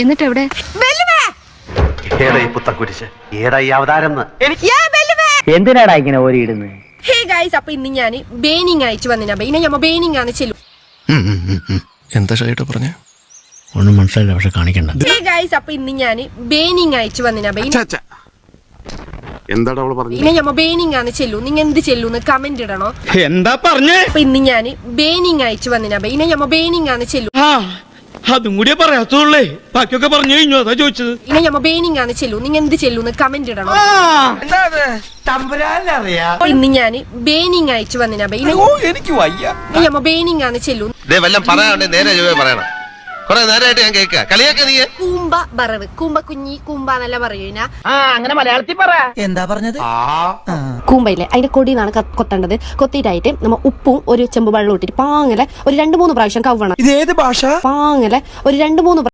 എന്നിട്ട് എവിടെ? എന്തിനാടാ ഇങ്ങനെ ഓരിയിടുന്നത്? ഹേ ഗൈസ്, അപ്പൊ ഇന്ന് ഞാൻ ബേനിങ് അയച്ചു വന്നിനാ. ഇനി ഞമ്മ ബേനിങ് ആണ് ചെല്ലു. എന്താ ഷൈട്ടോ പറഞ്ഞേ? ഒന്നും മനസ്സിലായില്ല, പക്ഷെ കാണിക്കണ്ട. ഹേ ഗൈസ്, അപ്പൊ ഇന്ന് ഞാൻ ബേനിങ് അയച്ചു വന്നിനാ. എന്താടാ അവള് പറഞ്ഞു? ഇനി ഞമ്മ ബേനിങ് ആണ് ചെല്ലു. നിങ്ങ എന്ത് ചെല്ലൂന്ന് കമന്റ് ഇടണോ. എന്താ പറഞ്ഞേ? അപ്പൊ ഇന്ന് ഞാൻ ബേനിങ് അയച്ചു വന്നിനാ. ഇനി ഞമ്മ ബേനിങ് ആണ് ചെല്ലു. അതും കൂടിയേ പറയാത്തുള്ളേ, ബാക്കിയൊക്കെ പറഞ്ഞു കഴിഞ്ഞു, അതാ ചോദിച്ചത്. ഇനി ഞമ്മ ബേനിങ് ആണ് ചെല്ലു. നിങ്ങ എന്ത് ചെല്ലൂന്ന് കമന്റ് ഇടണോ. അപ്പൊ ഇന്ന് ഞാൻ ബേനിങ് അയച്ചു വന്നിനാ. എനിക്ക് വയ്യ. ഇനി ഞമ്മ ബേനിങ് ആണ് ചെല്ലു. കൂമ്പ ബറവ്, കൂമ്പ കുഞ്ഞി, കൂമ്പ എന്നല്ല പറയുന്ന. അങ്ങനെ മലയാളത്തിൽ പറ. എന്താ പറഞ്ഞത്? കൂമ്പയില്ലേ, അതിന്റെ കൊടിന്നാണ് കൊത്തേണ്ടത്. കൊത്തിയിട്ടായിട്ട് നമ്മ ഉപ്പും ഒരു ചെമ്പ് വെള്ളം ഇട്ടിട്ട് പാങ്ങലെ ഒരു 2-3 പ്രാവശ്യം കവ്വണം. ഇത് ഏത് ഭാഷ? പാങ്ങലെ ഒരു 2-3